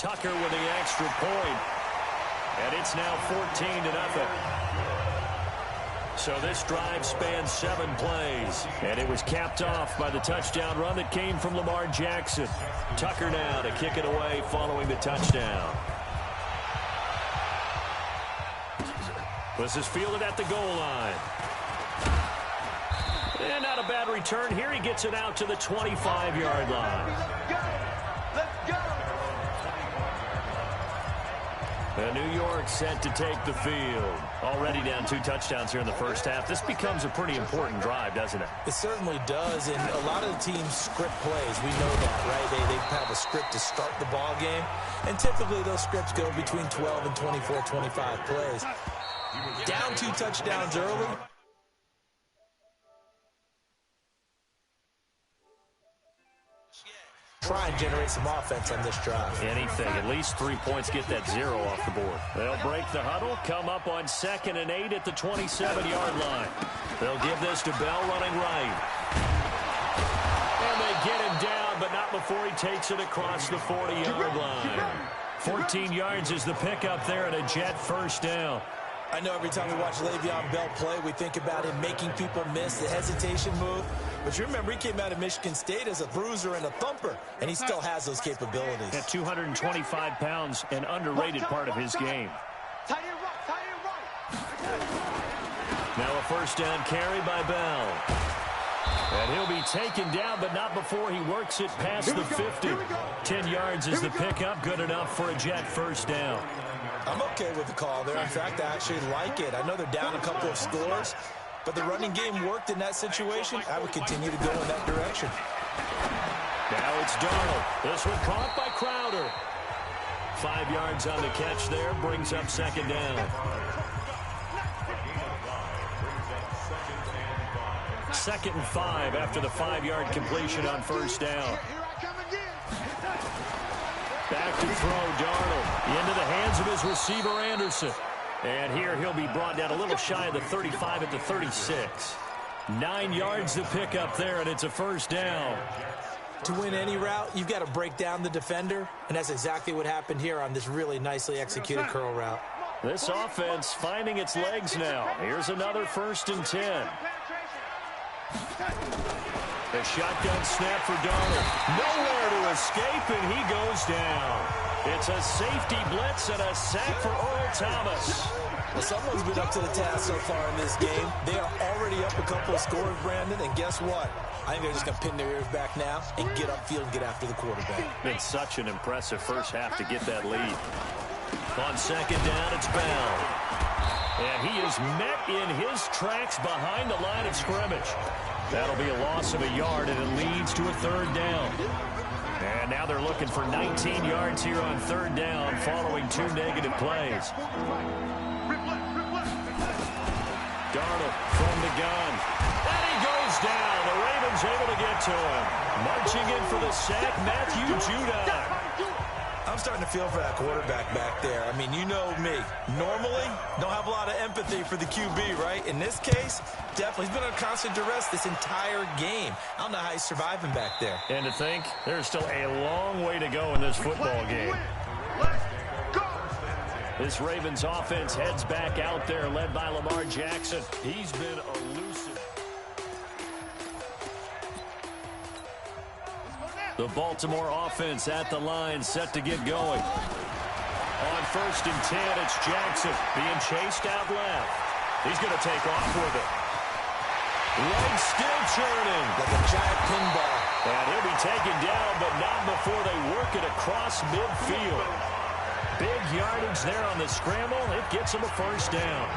Tucker with the extra point. And it's now 14-0. So this drive spans 7 plays. And it was capped off by the touchdown run that came from Lamar Jackson. Tucker now to kick it away following the touchdown. This is fielded at the goal line. And not a bad return here. He gets it out to the 25-yard line. And New York set to take the field. Already down 2 touchdowns here in the first half. This becomes a pretty important drive, doesn't it? It certainly does, and a lot of the teams script plays. We know that, right? They have a script to start the ball game, and typically those scripts go between 12 and 24, 25 plays. Down 2 touchdowns early. Try and generate some offense on this drive. Anything. At least 3 points get that 0 off the board. They'll break the huddle, come up on 2nd and 8 at the 27-yard line. They'll give this to Bell running right. And they get him down, but not before he takes it across the 40-yard line. 14 yards is the pickup there and a Jet first down. I know every time we watch Le'Veon Bell play, we think about him making people miss the hesitation move. But you remember, he came out of Michigan State as a bruiser and a thumper, and he still has those capabilities. At 225 pounds, an underrated part of his game. Now a first down carry by Bell. And he'll be taken down, but not before he works it past the 50. 10 yards is the pickup, good enough for a Jet first down. I'm okay with the call there. In fact, I actually like it. I know they're down a couple of scores, but the running game worked in that situation. I would continue to go in that direction. Now it's Darnold. This one caught by Crowder. 5 yards on the catch there, brings up 2nd down. 2nd and 5 after the 5-yard completion on first down. Back to throw, Darnold. Into the hands of his receiver, Anderson. And here he'll be brought down a little shy of the 35 at the 36. 9 yards to pick up there, and it's a first down. To win any route, you've got to break down the defender, and that's exactly what happened here on this really nicely executed curl route. This offense finding its legs now. Here's another 1st and 10. A shotgun snap for Darnold. Nowhere to escape, and he goes down. It's a safety blitz and a sack for Earl Thomas. Well, someone's been up to the task so far in this game. They are already up a couple of scores, Brandon, and guess what? I think they're just going to pin their ears back now and get upfield and get after the quarterback. It's such an impressive first half to get that lead. On 2nd down, it's Bell. And he is met in his tracks behind the line of scrimmage. That'll be a loss of a yard, and it leads to a 3rd down. And now they're looking for 19 yards here on 3rd down following 2 negative plays. Darnold from the gun. And he goes down. The Ravens able to get to him. Marching in for the sack, Matthew Judon. I'm starting to feel for that quarterback back there. I mean, you know me. Normally, don't have a lot of empathy for the QB, right? In this case, definitely. He's been under constant duress this entire game. I don't know how he's surviving back there. And to think, there's still a long way to go in this football game. This Ravens offense heads back out there, led by Lamar Jackson. He's been elusive. The Baltimore offense at the line, set to get going. On 1st and 10, it's Jackson being chased out left. He's going to take off with it. Legs still churning. Like a giant pinball. And he'll be taken down, but not before they work it across midfield. Big yardage there on the scramble. It gets him a first down.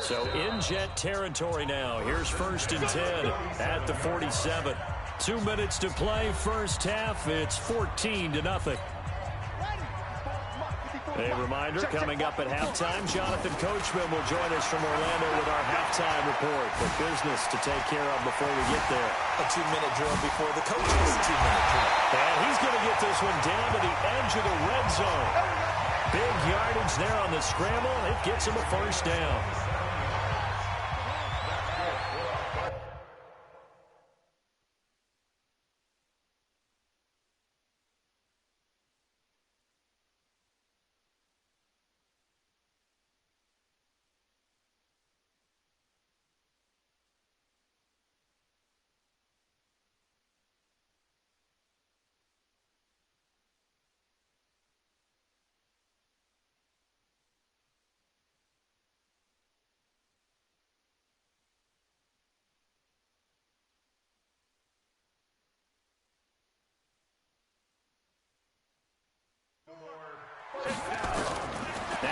So in Jet territory now. Here's 1st and 10 at the 47. 2 minutes to play first half. It's 14-0. A reminder, coming up at halftime, Jonathan Coachman will join us from Orlando with our halftime report. But business to take care of before we get there. A 2-minute drill before the coach's 2-minute drill. And he's going to get this one down to the edge of the red zone. Big yardage there on the scramble. It gets him a first down.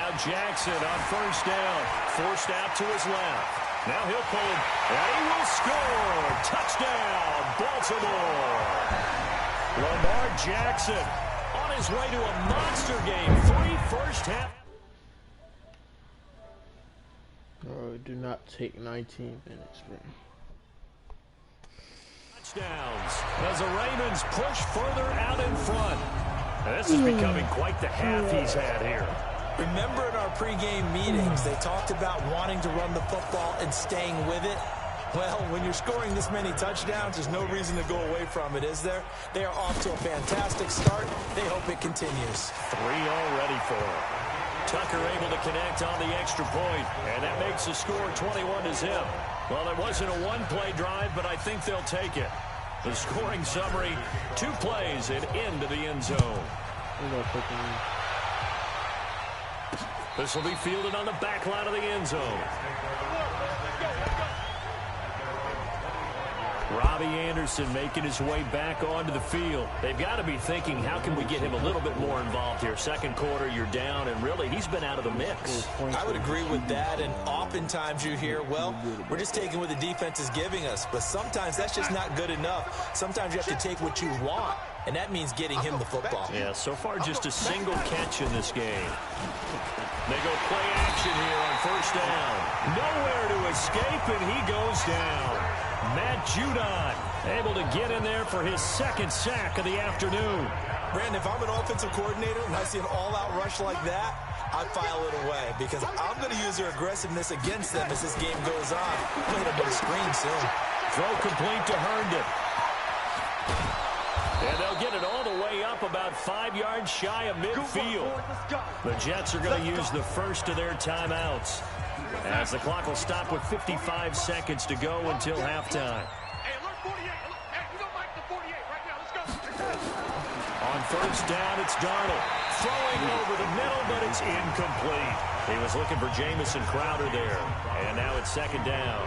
Now Jackson on first down. Forced out to his left. Now he'll pull it, and he will score. Touchdown, Baltimore. Lamar Jackson on his way to a monster game. 3 first half. Oh, do not take 19 minutes, man. Touchdowns as the Ravens push further out in front. And this is becoming quite the half he's had here. Remember in our pregame meetings, they talked about wanting to run the football and staying with it. Well, when you're scoring this many touchdowns, there's no reason to go away from it, is there? They are off to a fantastic start. They hope it continues. 3 already for him. Tucker able to connect on the extra point, and that makes the score 21-0. Well, it wasn't a one-play drive, but I think they'll take it. The scoring summary, 2 plays and into the end zone. This will be fielded on the back line of the end zone. Robbie Anderson making his way back onto the field. They've got to be thinking, how can we get him a little bit more involved here? Second quarter, you're down, and really, he's been out of the mix. I would agree with that, and oftentimes you hear, well, we're just taking what the defense is giving us, but sometimes that's just not good enough. Sometimes you have to take what you want, and that means getting him the football. Yeah, so far just a single catch in this game. They go play action here on first down. Nowhere to escape, and he goes down. Matt Judon able to get in there for his second sack of the afternoon. Brandon, if I'm an offensive coordinator and I see an all-out rush like that, I file it away because I'm going to use their aggressiveness against them as this game goes on. Played a bit of screen soon. Throw complete to Herndon. And they'll get it all the way up about 5 yards shy of midfield. The Jets are going to use the first of their timeouts, as the clock will stop with 55 seconds to go until halftime. On first down, it's Darnold. Throwing over the middle, but it's incomplete. He was looking for Jamison Crowder there. And now it's second down.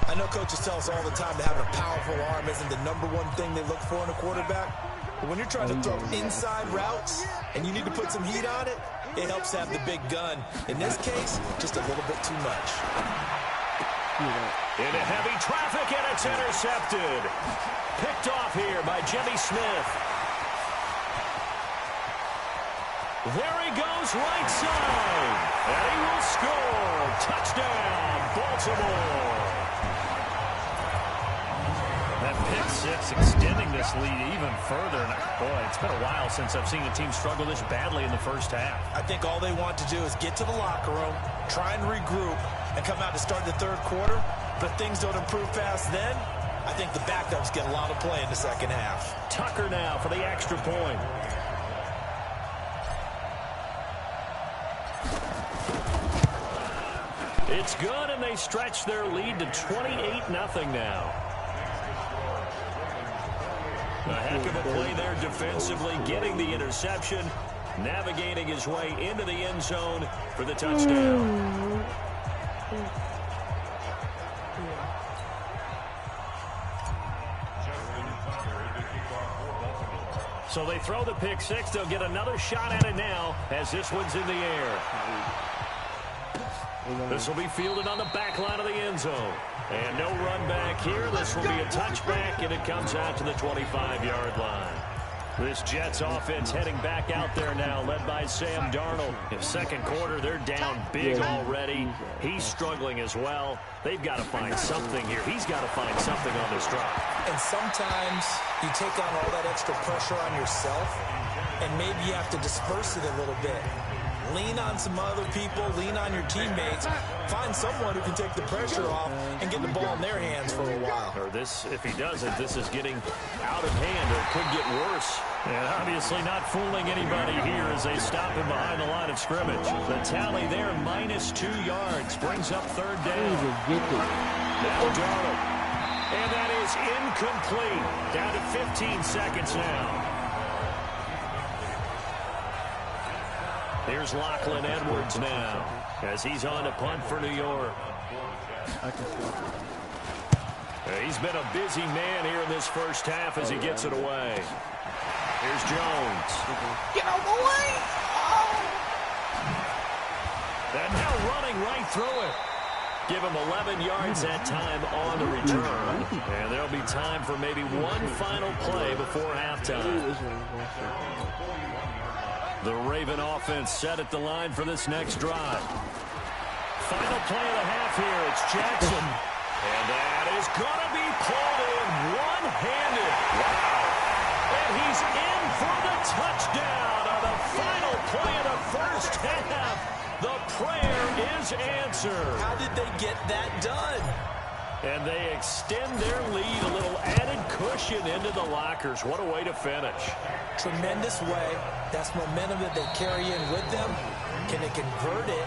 I know coaches tell us all the time that having a powerful arm isn't the #1 thing they look for in a quarterback. But when you're trying to throw inside routes and you need to put some heat on it, it helps have the big gun. In this case, just a little bit too much. Into heavy traffic, and it's intercepted. Picked off here by Jimmy Smith. There he goes, right side. And he will score. Touchdown, Baltimore. That pick six extending this lead even further. And boy, it's been a while since I've seen a team struggle this badly in the first half. I think all they want to do is get to the locker room, try and regroup, and come out to start the third quarter. But things don't improve fast then. I think the backups get a lot of play in the second half. Tucker now for the extra point. It's good, and they stretch their lead to 28-0 now. A heck of a play there defensively, getting the interception, navigating his way into the end zone for the touchdown. So they throw the pick six. They'll get another shot at it now as this one's in the air. This will be fielded on the back line of the end zone. And no run back here. This will be a touchback, and it comes out to the 25-yard line. This Jets offense heading back out there now, led by Sam Darnold. In second quarter, they're down big already. He's struggling as well. They've got to find something here. He's got to find something on this drive. And sometimes you take on all that extra pressure on yourself, and maybe you have to disperse it a little bit. Lean on some other people, lean on your teammates, find someone who can take the pressure off and get the ball in their hands for a while. Or this, if he doesn't, this is getting out of hand, or it could get worse. And obviously not fooling anybody here as they stop him behind the line of scrimmage. The tally there, -2 yards, brings up third down. Now Darnold. And that is incomplete. Down to 15 seconds now. Here's Lachlan Edwards now as he's on to punt for New York. He's been a busy man here in this first half as he gets it away. Here's Jones. Get out of the way! And now running right through it. Give him 11 yards that time on the return. And there'll be time for maybe one final play before halftime. The Raven offense set at the line for this next drive. Final play of the half here. It's Jackson. And that is going to be pulled in one-handed. Wow. And he's in for the touchdown on the final play of the first half. The prayer is answered. How did they get that done? And they extend their lead, a little added cushion into the lockers. What a way to finish. Tremendous way. That's momentum that they carry in with them. Can they convert it?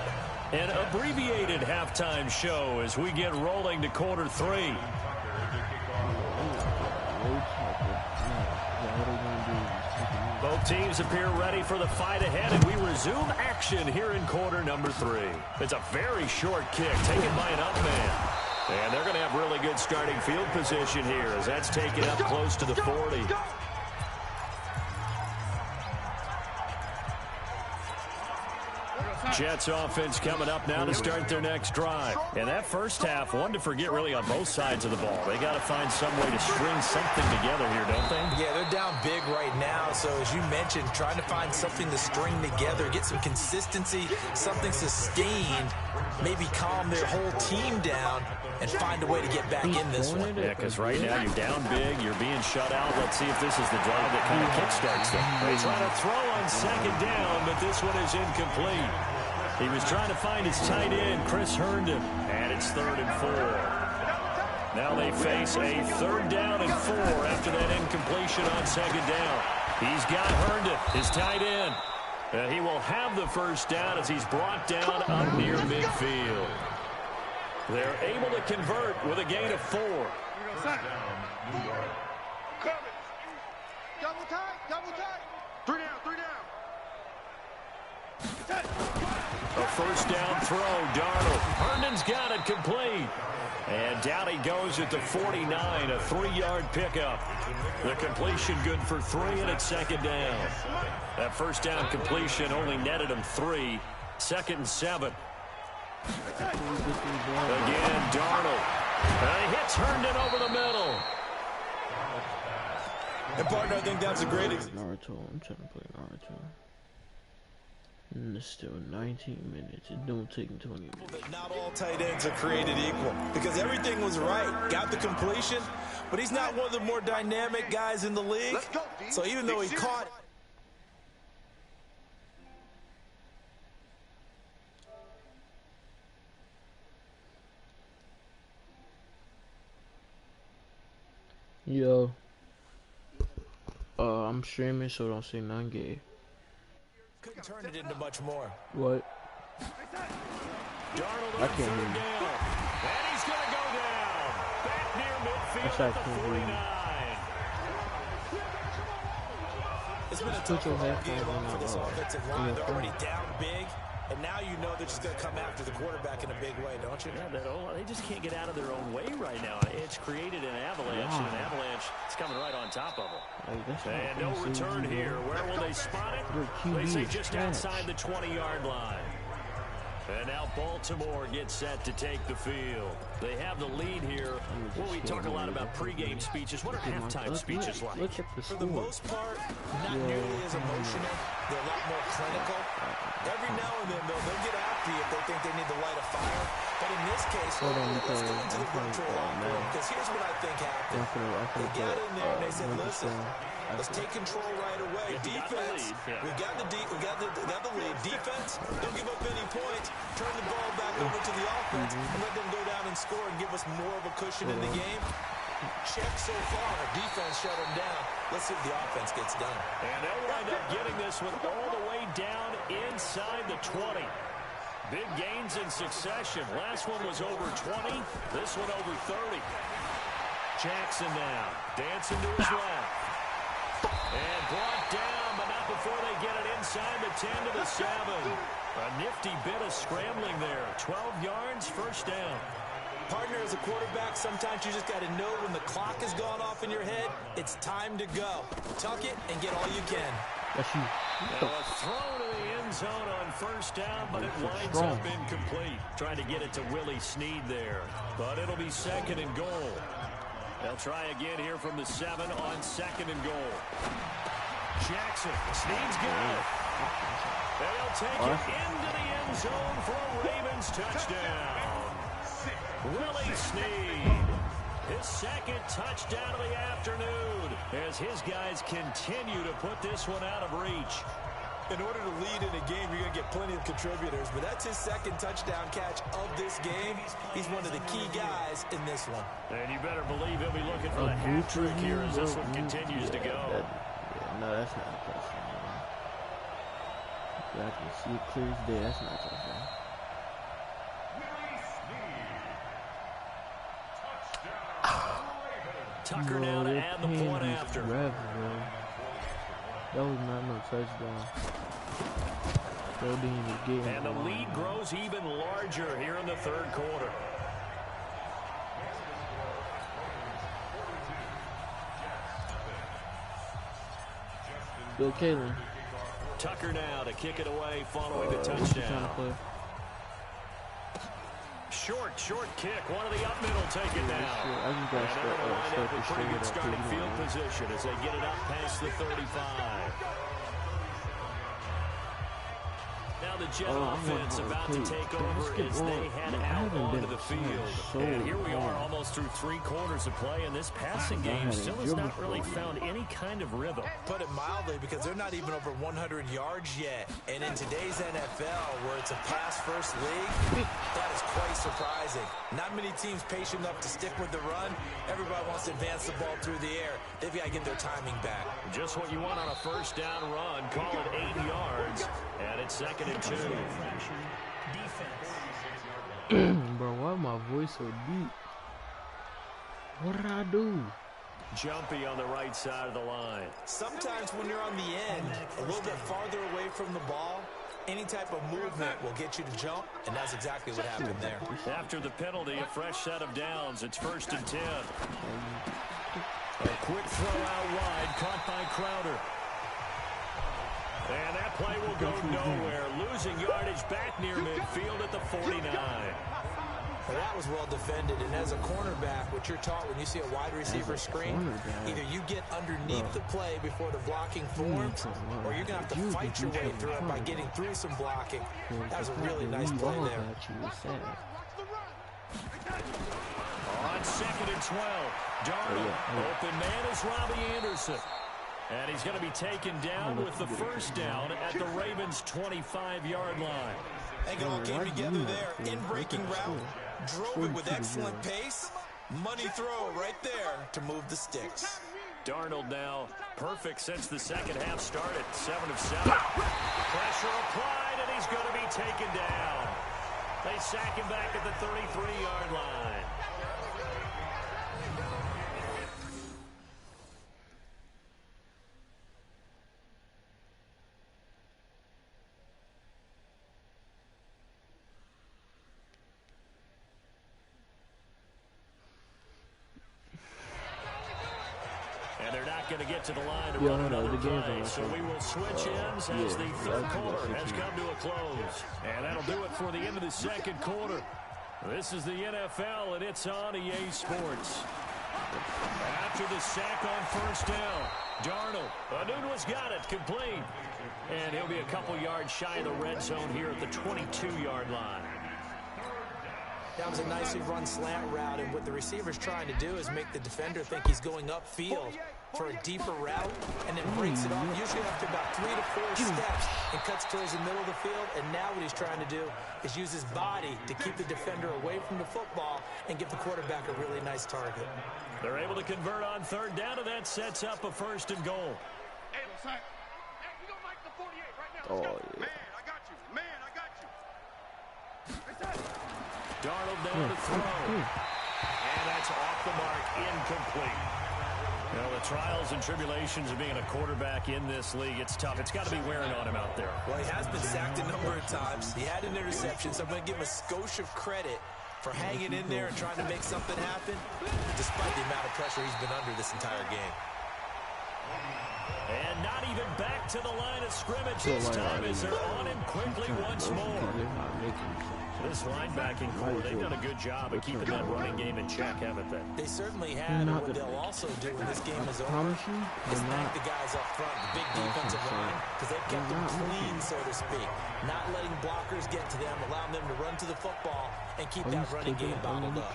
An abbreviated halftime show as we get rolling to quarter 3. Both teams appear ready for the fight ahead, and we resume action here in quarter number 3. It's a very short kick taken by an up man. And they're going to have really good starting field position here as that's taken up close to the 40. Jets offense coming up now to start their next drive. And that first half, one to forget really on both sides of the ball. They got to find some way to string something together here, don't they? Yeah, they're down big right now. So as you mentioned, trying to find something to string together, get some consistency, something sustained, maybe calm their whole team down and find a way to get back in this one. Yeah, because right now you're down big, you're being shut out. Let's see if this is the drive that kind of kickstarts them. They try to throw on second down, but this one is incomplete. He was trying to find his tight end, Chris Herndon, and it's 3rd and 4. Now they face a 3rd down and 4 after that incompletion on second down. He's got Herndon, his tight end. And he will have the first down as he's brought down up near midfield. They're able to convert with a gain of 4. Double tight. 3 down. A first down throw, Darnold. Herndon's got it complete. And down he goes at the 49, a 3-yard pickup. The completion good for 3, and it's second down. That first down completion only netted him 3. 2nd and 7. Again, Darnold. And he hits Herndon over the middle. And partner, I think that's a great example. Naruto, I'm trying to play Naruto. And it's still 19 minutes. It don't take 20 minutes. But not all tight ends are created equal because everything was right. Got the completion, but he's not one of the more dynamic guys in the league. So even though he caught... Yo. I'm streaming, so don't say none gay. Couldn't turn it into much more. What? Darnold I can't hear you. down. And he's going to go down. Back near midfield at the 49. It's been a tough game for this offensive line. They're already down big, and now you know they're just going to come after the quarterback in a big way, don't you? Yeah, they just can't get out of their own way right now. It's created an avalanche, and an avalanche is coming right on top of them. And no return here. Where will they spot it? They say just outside the 20-yard line. And now Baltimore gets set to take the field. They have the lead here. Well, we talk a lot about pregame speeches. What are halftime speeches like? For the most part, not nearly as emotional. They're a lot more clinical. Every now and then, they'll get after you if they think they need to light a fire. But in this case, let's go into the virtual locker room, because here's what I think happened. They got in there and they said, listen, let's take control right away. Defense, we got the lead. Defense, don't give up any points. Turn the ball back over to the offense and let them go down and score and give us more of a cushion in the game. Check so far. Defense shut them down. Let's see if the offense gets done. And they'll wind up getting this one all the way down inside the 20. Big gains in succession. Last one was over 20. This one over 30. Jackson now. Dancing to his left. And brought down, but not before they get it inside the 10 to the 7. A nifty bit of scrambling there. 12 yards, first down. Partner, as a quarterback, sometimes you just got to know when the clock has gone off in your head, it's time to go. Tuck it and get all you can. That's you. A throw to the end zone on first down, but it winds up incomplete. Trying to get it to Willie Snead there, but it'll be 2nd and goal. They'll try again here from the 7 on 2nd and goal. Jackson, Snead's good. They'll take it into the end zone for a Ravens touchdown. Willie Snead, his 2nd touchdown of the afternoon, as his guys continue to put this one out of reach. In order to lead in a game, you're going to get plenty of contributors, but that's his 2nd touchdown catch of this game. He's one of the key guys in this one. And you better believe he'll be looking for the hat trick here as this one continues to go. No, that's not a touchdown. I can see it clear as day. That's not a touchdown. Tucker now to add the point after. That was not no touchdown. And the lead grows even larger here in the 3rd quarter. Bill Kalen. Tucker now to kick it away following the touchdown. Short kick. One of the up middle take it down. And they're going to line up with pretty good starting field position as they get it up past the 35. Now the Jet offense about to take over as they head out onto the field. And here we are almost through 3 quarters of play, and this passing game still has not really found any kind of rhythm. Put it mildly, because they're not even over 100 yards yet. And in today's NFL, where it's a pass-first league, that is quite surprising. Not many teams patient enough to stick with the run. Everybody wants to advance the ball through the air. They've got to get their timing back. Just what you want on a first down run. Call it 8 yards, and it's 2nd and 2. Bro, why my voice so deep? What did I do? Jumpy on the right side of the line. Sometimes when you're on the end, a little bit farther away from the ball, any type of movement will get you to jump, and that's exactly what happened there. After the penalty, a fresh set of downs. It's 1st and 10. A quick throw out wide, caught by Crowder. And that play will go nowhere. Losing yardage back near midfield at the 49. Well, that was well defended, and as a cornerback, what you're taught when you see a wide receiver screen, either you get underneath the play before the blocking forms, or you're going to have to fight your way through it by getting through some blocking. That was a really nice play there. On 2nd and 12, Darnold, open man is Robbie Anderson. And he's going to be taken down with the first down at the Ravens' 25-yard line. I think it all came together there. In-breaking route, drove it with excellent pace. Money throw right there to move the sticks. Darnold now perfect since the 2nd half started. 7 of 7. Pressure applied, and he's going to be taken down. They sack him back at the 33-yard line. Going to get to the line to run another play. So we will switch ends as the 3rd quarter has come to a close. And that'll do it for the end of the 2nd quarter. This is the NFL, and it's on EA Sports. After the sack on first down, Darnold, Anunwa's got it, complete. And he'll be a couple yards shy of the red zone here at the 22-yard line. That was a nicely run slant route, and what the receiver's trying to do is make the defender think he's going upfield for a deeper route, and then breaks it off, usually after about 3 to 4 steps, and cuts towards the middle of the field. And now what he's trying to do is use his body to keep the defender away from the football and give the quarterback a really nice target. They're able to convert on 3rd down, and that sets up a 1st and goal. Hey, you gonna make the 48 right now? Let's go. Man, I got you. Man, I got you. Darnold down to throw. And that's off the mark, incomplete. Well, the trials and tribulations of being a quarterback in this league, it's tough. It's got to be wearing on him out there. Well, he has been sacked a number of times. He had an interception, so I'm going to give him a skosh of credit for hanging in there and trying to make something happen, despite the amount of pressure he's been under this entire game. And not even back to the line of scrimmage this time as they're on him quickly once more. This linebacking core, they've done a good job of keeping that running game in check, haven't they? They certainly have, and what they'll also do when this game is over is thank the guys up front, the big defensive line, because they've kept them clean, so to speak. Not letting blockers get to them, allowing them to run to the football and keep that running game bottled up.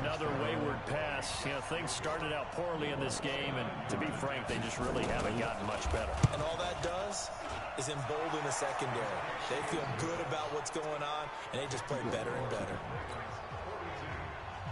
Another wayward pass. You know, things started out poorly in this game, and to be frank, they just really haven't gotten much better. And all that does is embolden the secondary. They feel good about what's going on, and they just play better and better.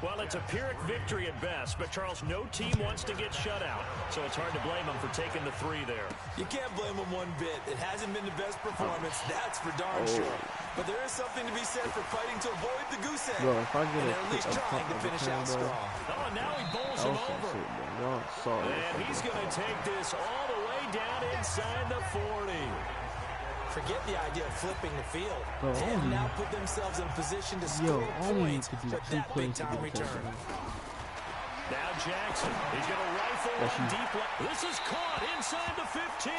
Well, it's a Pyrrhic victory at best, but Charles, no team wants to get shut out, so it's hard to blame them for taking the 3 there. You can't blame them one bit. It hasn't been the best performance, that's for darn sure. But there is something to be said for fighting to avoid the goose egg. Bro, if I get and they're at least trying to finish out strong. Oh, and now he bowls him over. And he's going to take this all the way down inside the 40. Forget the idea of flipping the field. They have now put themselves in a position to score points with that big-time return. Now Jackson, he's going to rifle one deep left. This is caught inside the 15.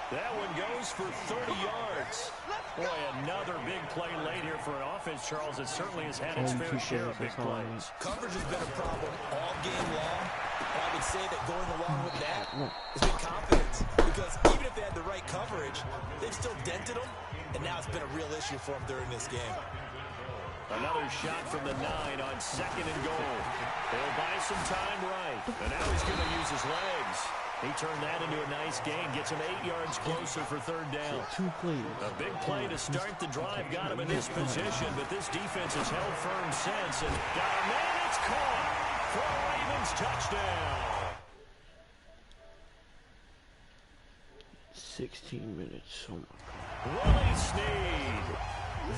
That one goes for 30 yards. Boy, another big play late here for an offense, Charles, that certainly has had its fair share of big plays. Coverage has been a problem all game long. And I would say that going along with that has been confidence. Because even if they had the right coverage, they've still dented them. And now it's been a real issue for them during this game. Another shot from the 9 on 2nd and goal. They'll buy some time right. And now he's going to use his legs. He turned that into a nice gain. Gets him 8 yards closer for 3rd down. A big play to start the drive. Got him in this position. But this defense has held firm since. And got a man. It's caught for a Ravens touchdown. 16 minutes. Oh my God. Willie Snead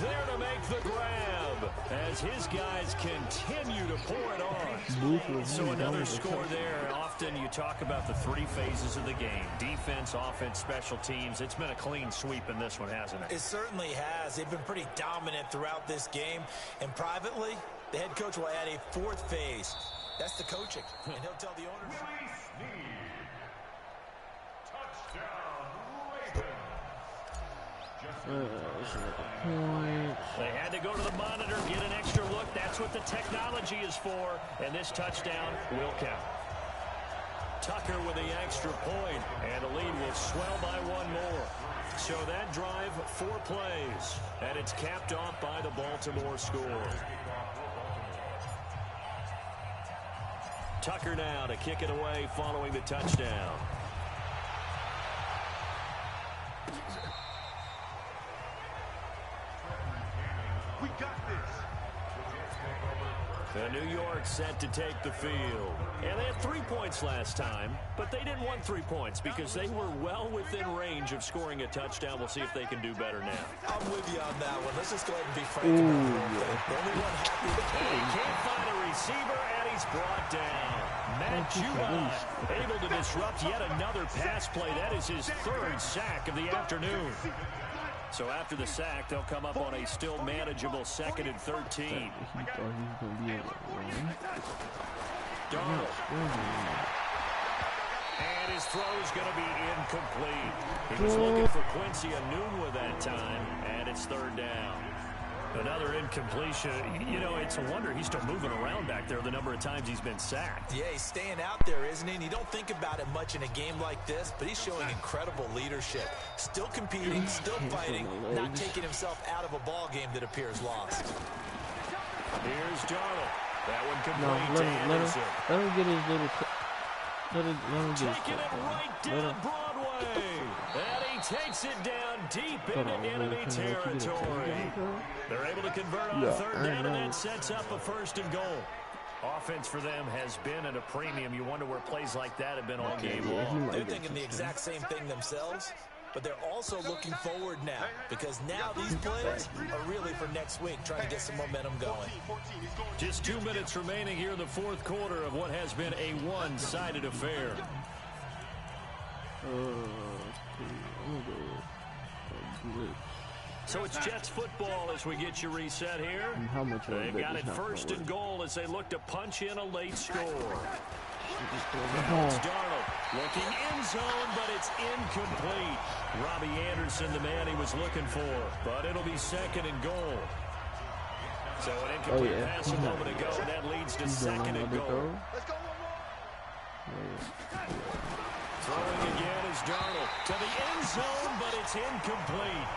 there to make the grab as his guys continue to pour it on. So another score there. Often you talk about the 3 phases of the game. Defense, offense, special teams. It's been a clean sweep in this one, hasn't it? It certainly has. They've been pretty dominant throughout this game. And privately, the head coach will add a 4th phase. That's the coaching. And he'll tell the owners. Willie Snead. Touchdown, Ravens. They had to go to the monitor, get an extra look. That's what the technology is for. And this touchdown will count. Tucker with the extra point, and the lead will swell by 1 more. So that drive, 4 plays, and it's capped off by the Baltimore score. Tucker now to kick it away following the touchdown. We got this. And New York set to take the field. And they had 3 points last time, but they didn't want 3 points because they were well within range of scoring a touchdown. We'll see if they can do better now. I'm with you on that one. Let's just go ahead and be frank about it. The only one happy and he can't find a receiver, and he's brought down. Matt July able to disrupt yet another pass play. That is his 3rd sack of the afternoon. So after the sack, they'll come up on a still manageable 2nd and 13. He thought he was going to be able to run. Darnold. And his throw's going to be incomplete. He was looking for Quincy Enunwa that time, and it's 3rd down. Another incompletion. You know, it's a wonder he's still moving around back there the number of times he's been sacked. Yeah, he's staying out there, isn't he? And you don't think about it much in a game like this, but he's showing incredible leadership. Still competing, still fighting, not taking himself out of a ball game that appears lost. Here's Darnold. That one complete No, to Anderson. let him get his little... Let him get his... Taking it right down Broadway. And he takes it down deep into enemy territory. They're able to convert on 3rd down, and that sets up a 1st and goal. Offense for them has been at a premium. You wonder where plays like that have been all game long. They're thinking the exact same thing themselves, but they're also looking forward now because now these plays are really for next week, trying to get some momentum going. Just 2 minutes remaining here in the 4th quarter of what has been a one-sided affair. So it's Jets football as we get you reset here. They've got it 1st and goal as they look to punch in a late score. It's Darnold. Looking in zone, but it's incomplete. Robbie Anderson, the man he was looking for, but it'll be second and goal. So an incomplete pass a moment ago, and that leads to second and goal. Throwing again is Darnold to the end zone, but it's incomplete.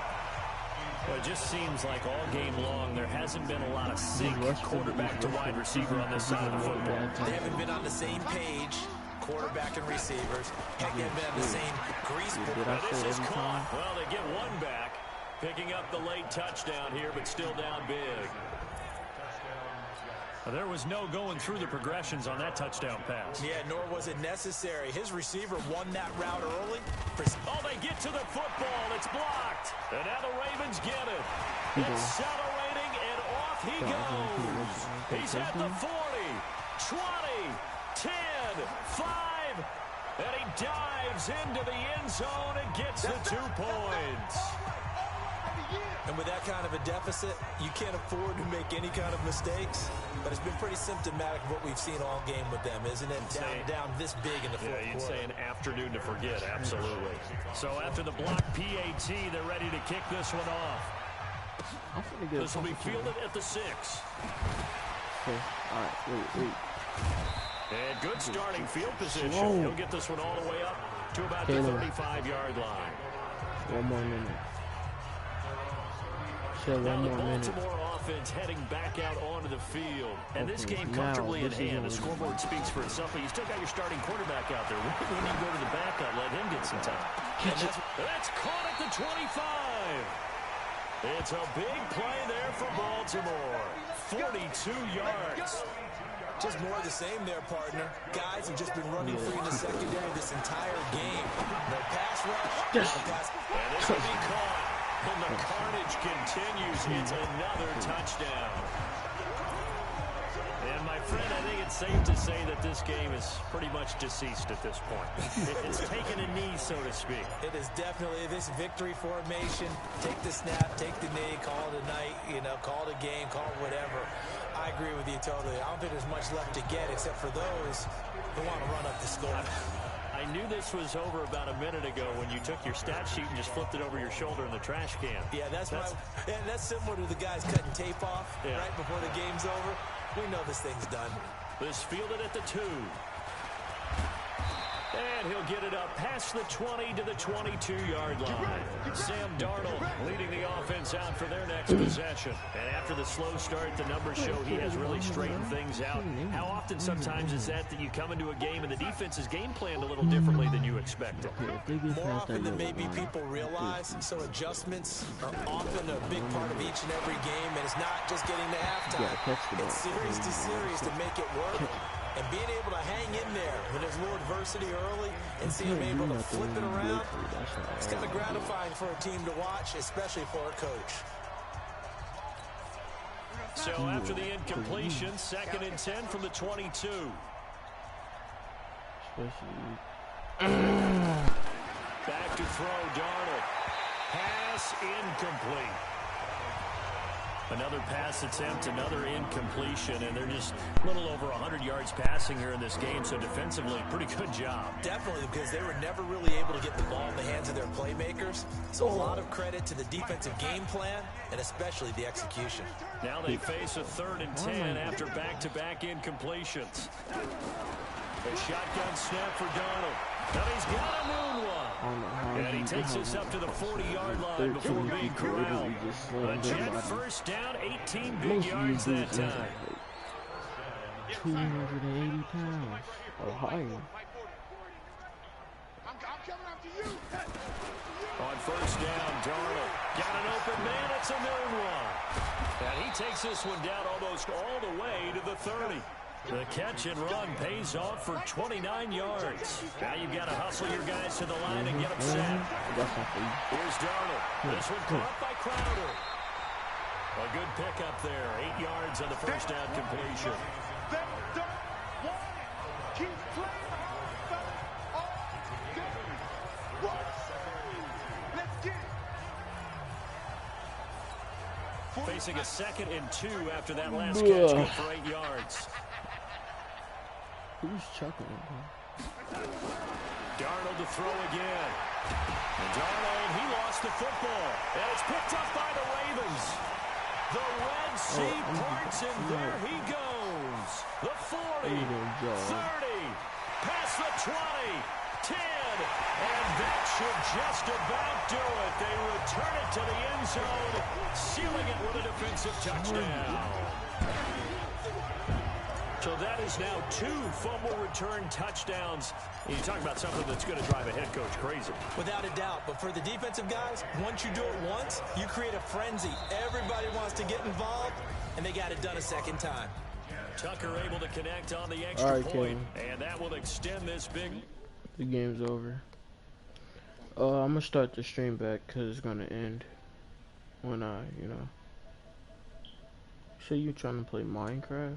Well, it just seems like all game long there hasn't been a lot of sync quarterback to wide receiver on this side of the football. They haven't been on the same page, quarterback and receivers. Heck, they haven't been on the same grease. This is caught. Well, they get one back, picking up the late touchdown here, but still down big. There was no going through the progressions on that touchdown pass. Yeah, nor was it necessary. His receiver won that route early. Oh, they get to the football. It's blocked. And now the Ravens get it. Accelerating, and off he goes. He's at the 40, 20, 10, 5, and he dives into the end zone and gets the 2 points. And with that kind of a deficit, you can't afford to make any kind of mistakes. But it's been pretty symptomatic of what we've seen all game with them, isn't it? Down this big in the fourth quarter. You'd say an afternoon to forget, absolutely. So after the block PAT, they're ready to kick this one off. This will be fielded at the 6. Okay, all right, wait. And good starting field position. He'll get this one all the way up to about the 35-yard line. 1 more minute. Now the Baltimore offense heading back out onto the field. And this game comfortably in hand. The scoreboard speaks for itself, but you still got your starting quarterback out there. When you go to the backup, let him get some time. That's caught at the 25. It's a big play there for Baltimore. 42 yards. Just more of the same there, partner. Guys have just been running free in the secondary this entire game. No pass rush. And this will be caught. And the carnage continues. It's another touchdown. And my friend, I think it's safe to say that this game is pretty much deceased at this point. It's taken a knee, so to speak. It is definitely this victory formation. Take the snap, take the knee, call it a night, call it a game, call it whatever. I agree with you totally. I don't think there's much left to get except for those who want to run up the score. I knew this was over about a minute ago when you took your stat sheet and just flipped it over your shoulder in the trash can. Yeah, that's similar to the guys cutting tape off right before the game's over. We know this thing's done. This fielded at the 2. And he'll get it up past the 20 to the 22-yard line. Sam Darnold leading the offense out for their next possession. And after the slow start, the numbers show he has really straightened things out. How often sometimes is that you come into a game and the defense is game planned a little differently than you expected? More often than maybe people realize. So adjustments are often a big part of each and every game. And it's not just getting to halftime. It's series to series to make it work. And being able to hang in there when there's a little adversity early and see him able to flip it around, it's kind of gratifying for a team to watch, especially for a coach. So after the incompletion, 2nd and 10 from the 22. Back to throw, Darnold. Pass incomplete. Another pass attempt, another incompletion, and they're just a little over 100 yards passing here in this game, so defensively, pretty good job. Definitely, because they were never really able to get the ball in the hands of their playmakers, so a lot of credit to the defensive game plan, and especially the execution. Now they face a 3rd and 10 after back-to-back incompletions. A shotgun snap for Darnold. Now he's got a moon one. And he takes us up to the 40-yard line before being corralled. A jet first down, 18 big yards that time. 280 pounds or higher. On first down, Darnold got an open man. It's a moon one. And he takes this one down almost all the way to the 30. The catch and run pays off for 29 yards. Now you've got to hustle your guys to the line and get them set. Here's Darnold. This one caught by Crowder. A good pickup there. 8 yards on the first down completion. Facing a 2nd and 2 after that last catch, good for 8 yards. Who's chuckling? Darnold to throw again. And Darnold, he lost the football. And it's picked up by the Ravens. The Red Sea parts, and there he goes. The 40, 30, past the 20, 10, and that should just about do it. They return it to the end zone, sealing it with a defensive touchdown. So that is now 2 fumble return touchdowns. You talk about something that's going to drive a head coach crazy. Without a doubt. But for the defensive guys, once you do it once, you create a frenzy. Everybody wants to get involved, and they got it done a second time. Tucker able to connect on the extra point, and that will extend this big. The game's over. I'm going to start the stream back because it's going to end when I, So you trying to play Minecraft?